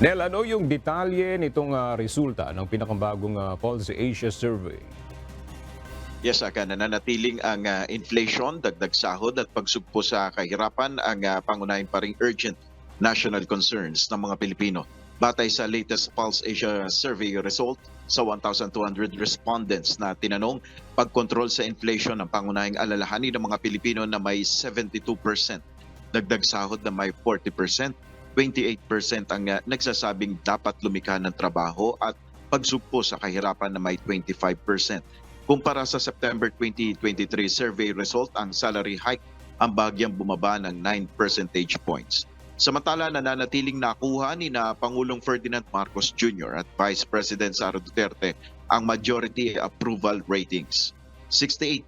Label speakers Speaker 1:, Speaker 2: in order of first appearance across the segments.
Speaker 1: Nel, ano yung detalye nitong resulta ng pinakabagong Pulse Asia Survey?
Speaker 2: Yes, nananatiling ang inflation, dagdag sahod at pagsugpo sa kahirapan ang pangunahing paring urgent national concerns ng mga Pilipino. Batay sa latest Pulse Asia Survey result, sa 1,200 respondents na tinanong, pagkontrol sa inflation ang pangunahing alalahanin ng mga Pilipino na may 72%, dagdag sahod na may 40%, 28% ang nagsasabing dapat lumikha ng trabaho at pagsugpo sa kahirapan na may 25%. Kumpara sa September 2023 survey result, ang salary hike ang bahagyang bumaba ng 9 percentage points. Samantala, nananatiling nakuha ni na Pangulong Ferdinand Marcos Jr. at Vice President Sara Duterte ang majority approval ratings. 68%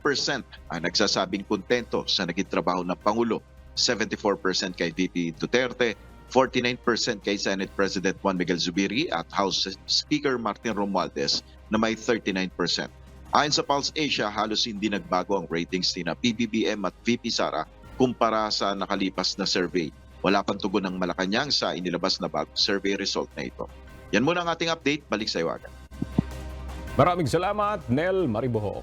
Speaker 2: ang nagsasabing kontento sa naging trabaho ng Pangulo, 74% kay VP Duterte, 49% kay Senate President Juan Miguel Zubiri at House Speaker Martin Romualdez na may 39%. Ayon sa Pulse Asia, halos hindi nagbago ang ratings ni na PBBM at VP Sara kumpara sa nakalipas na survey. Wala pang tugon ng Malacanang sa inilabas na bagong survey result na ito. Yan muna ang ating update. Balik sa iyo agad.
Speaker 1: Maraming salamat, Nel Mariboho.